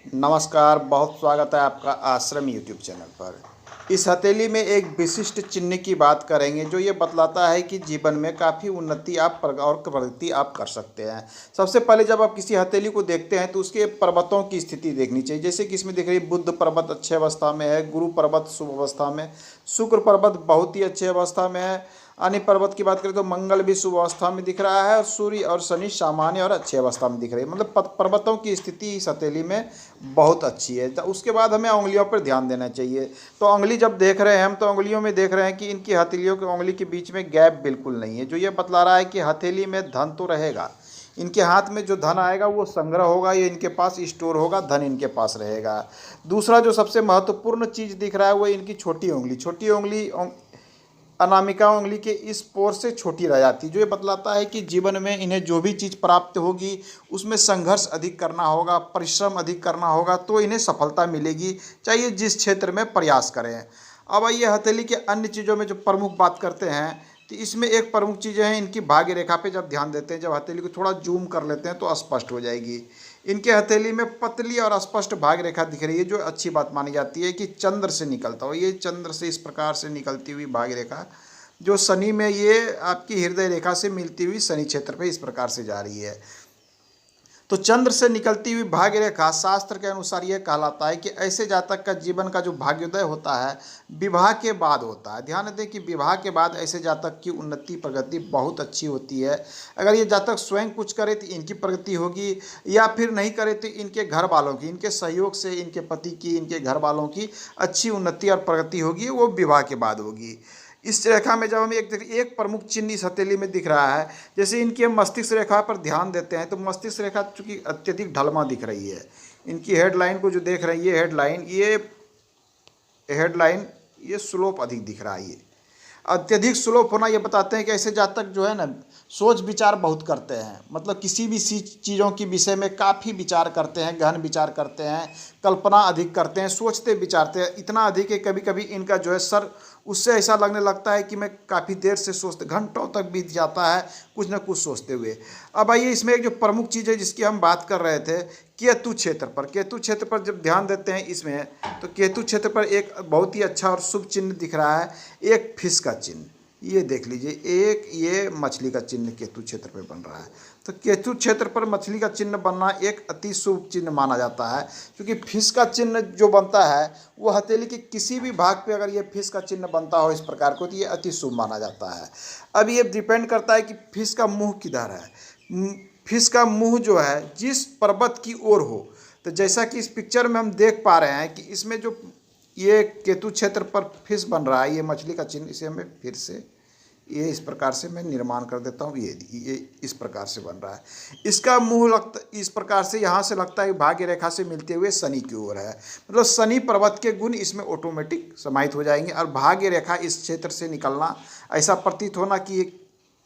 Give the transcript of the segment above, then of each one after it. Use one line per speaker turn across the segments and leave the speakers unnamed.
नमस्कार, बहुत स्वागत है आपका आश्रम यूट्यूब चैनल पर। इस हथेली में एक विशिष्ट चिन्ह की बात करेंगे जो ये बतलाता है कि जीवन में काफ़ी उन्नति और प्रगति आप कर सकते हैं। सबसे पहले जब आप किसी हथेली को देखते हैं तो उसके पर्वतों की स्थिति देखनी चाहिए। जैसे कि इसमें दिख रही है बुध पर्वत अच्छे अवस्था में है, गुरु पर्वत शुभ अवस्था में, शुक्र पर्वत बहुत ही अच्छे अवस्था में है, अन्य पर्वत की बात करें तो मंगल भी शुभ अवस्था में दिख रहा है और सूर्य और शनि सामान्य और अच्छी अवस्था में दिख रही है। मतलब पर्वतों की स्थिति इस हथेली में बहुत अच्छी है। तो उसके बाद हमें उंगलियों पर ध्यान देना चाहिए। तो उंगली जब देख रहे हैं हम तो उंगलियों में देख रहे हैं कि इनकी हथेलियों की उंगली के बीच में गैप बिल्कुल नहीं है, जो ये बतला रहा है कि हथेली में धन तो रहेगा। इनके हाथ में जो धन आएगा वो संग्रह होगा, ये इनके पास स्टोर होगा, धन इनके पास रहेगा। दूसरा जो सबसे महत्वपूर्ण चीज़ दिख रहा है वो इनकी छोटी उंगली अनामिका उंगली के इस पोर से छोटी रह जाती है, जो ये बतलाता है कि जीवन में इन्हें जो भी चीज़ प्राप्त होगी उसमें संघर्ष अधिक करना होगा, परिश्रम अधिक करना होगा, तो इन्हें सफलता मिलेगी, चाहे जिस क्षेत्र में प्रयास करें। अब आइए हथेली के अन्य चीज़ों में जो प्रमुख बात करते हैं तो इसमें एक प्रमुख चीज़ है इनकी भाग्य रेखा पे जब ध्यान देते हैं, जब हथेली को थोड़ा जूम कर लेते हैं तो स्पष्ट हो जाएगी। इनके हथेली में पतली और स्पष्ट भाग्य रेखा दिख रही है, जो अच्छी बात मानी जाती है कि चंद्र से निकलता हो। ये चंद्र से इस प्रकार से निकलती हुई भाग्य रेखा जो शनि में ये आपकी हृदय रेखा से मिलती हुई शनि क्षेत्र पे इस प्रकार से जा रही है। तो चंद्र से निकलती हुई भाग्य रेखा शास्त्र के अनुसार यह कहलाता है कि ऐसे जातक का जीवन का जो भाग्योदय होता है विवाह के बाद होता है। ध्यान दें कि विवाह के बाद ऐसे जातक की उन्नति प्रगति बहुत अच्छी होती है। अगर ये जातक स्वयं कुछ करे तो इनकी प्रगति होगी, या फिर नहीं करे तो इनके घर वालों की, इनके सहयोग से इनके पति की, इनके घर वालों की अच्छी उन्नति और प्रगति होगी, वो विवाह के बाद होगी। इस रेखा में जब हम एक प्रमुख चिन्ह इस हथेली में दिख रहा है, जैसे इनकी हम मस्तिष्क रेखा पर ध्यान देते हैं तो मस्तिष्क रेखा चूँकि अत्यधिक ढलमा दिख रही है। इनकी हेडलाइन को जो देख रहे हैं ये हेडलाइन ये स्लोप अधिक दिख रहा है। ये अत्यधिक स्लोप होना ये बताते हैं कि ऐसे जातक जो है ना सोच विचार बहुत करते हैं, मतलब किसी भी चीज़ों के विषय में काफ़ी विचार करते हैं, गहन विचार करते हैं, कल्पना अधिक करते हैं, सोचते विचारते हैं। इतना अधिक है कभी कभी इनका जो है सर उससे ऐसा लगने लगता है कि मैं काफ़ी देर से सोचते, घंटों तक बीत जाता है कुछ न कुछ सोचते हुए। अब आइए इसमें एक जो प्रमुख चीज़ है जिसकी हम बात कर रहे थे, केतु क्षेत्र पर जब ध्यान देते हैं इसमें तो केतु क्षेत्र पर एक बहुत ही अच्छा और शुभ चिन्ह दिख रहा है, एक फिश का चिन्ह। ये देख लीजिए, एक ये मछली का चिन्ह केतु क्षेत्र पर बन रहा है। तो केतु क्षेत्र पर मछली का चिन्ह बनना एक अति शुभ चिन्ह माना जाता है, क्योंकि फिश का चिन्ह जो बनता है वो हथेली के किसी भी भाग पे अगर ये फिश का चिन्ह बनता हो इस प्रकार को तो ये अति शुभ माना जाता है। अब ये डिपेंड करता है कि फिश का मुंह किधर है। फिश का मुंह जो है जिस पर्वत की ओर हो, तो जैसा कि इस पिक्चर में हम देख पा रहे हैं कि इसमें जो ये केतु क्षेत्र पर फिश बन रहा है, ये मछली का चिन्ह, इसे हमें फिर से ये इस प्रकार से मैं निर्माण कर देता हूँ। ये इस प्रकार से बन रहा है। इसका मुंह लगता इस प्रकार से यहाँ से लगता है भाग्य रेखा से मिलते हुए शनि की ओर है, मतलब शनि पर्वत के गुण इसमें ऑटोमेटिक समाहित हो जाएंगे और भाग्य रेखा इस क्षेत्र से निकलना, ऐसा प्रतीत होना कि एक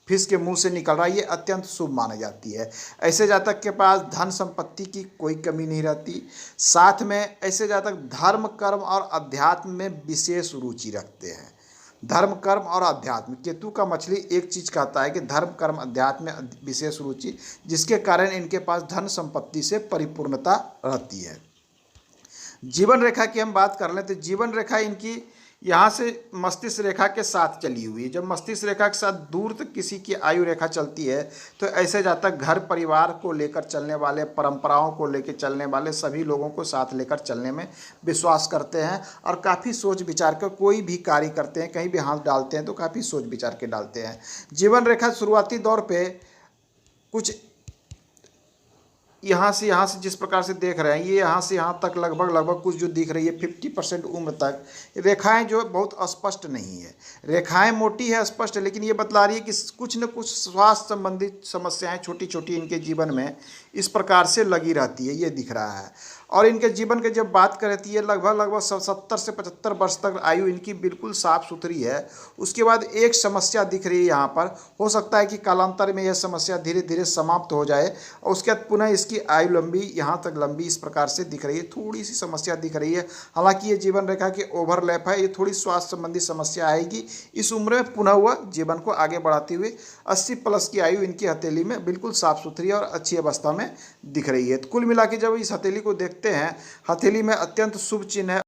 फिश के मुंह से निकल रहा है, ये अत्यंत शुभ मानी जाती है। ऐसे जातक के पास धन संपत्ति की कोई कमी नहीं रहती। साथ में ऐसे जातक धर्म कर्म और अध्यात्म में विशेष रुचि रखते हैं। धर्म कर्म और अध्यात्म, केतु का मछली एक चीज़ कहता है कि धर्म कर्म अध्यात्म में विशेष रुचि, जिसके कारण इनके पास धन संपत्ति से परिपूर्णता रहती है। जीवन रेखा की हम बात कर लें तो जीवन रेखा इनकी यहाँ से मस्तिष्क रेखा के साथ चली हुई है। जब मस्तिष्क रेखा के साथ दूर तक किसी की आयु रेखा चलती है तो ऐसे जातक घर परिवार को लेकर चलने वाले, परंपराओं को लेकर चलने वाले, सभी लोगों को साथ लेकर चलने में विश्वास करते हैं और काफ़ी सोच विचार कर कोई भी कार्य करते हैं, कहीं भी हाथ डालते हैं तो काफ़ी सोच विचार के डालते हैं। जीवन रेखा शुरुआती दौर पे कुछ यहाँ से जिस प्रकार से देख रहे हैं, ये यहाँ से यहाँ तक लगभग कुछ जो दिख रही है 50% उम्र तक रेखाएं जो बहुत स्पष्ट नहीं है। रेखाएं मोटी है, स्पष्ट है, लेकिन ये बतला रही है कि कुछ न कुछ स्वास्थ्य संबंधित समस्याएं छोटी छोटी इनके जीवन में इस प्रकार से लगी रहती है, ये दिख रहा है। और इनके जीवन के जब बात करें तो ये लगभग 70 से 75 वर्ष तक आयु इनकी बिल्कुल साफ़ सुथरी है। उसके बाद एक समस्या दिख रही है यहाँ पर, हो सकता है कि कालांतर में यह समस्या धीरे धीरे समाप्त हो जाए और उसके बाद पुनः इसकी आयु लंबी, यहाँ तक लंबी इस प्रकार से दिख रही है। थोड़ी सी समस्या दिख रही है, हालांकि ये जीवन रेखा के ओवरलैप है, ये थोड़ी स्वास्थ्य संबंधी समस्या आएगी इस उम्र में। पुनः वह जीवन को आगे बढ़ाते हुए 80+ की आयु इनकी हथेली में बिल्कुल साफ़ सुथरी और अच्छी अवस्था में दिख रही है। तो कुल मिला के जब इस हथेली को देखते देखते हैं हथेली में अत्यंत शुभ चिन्ह है।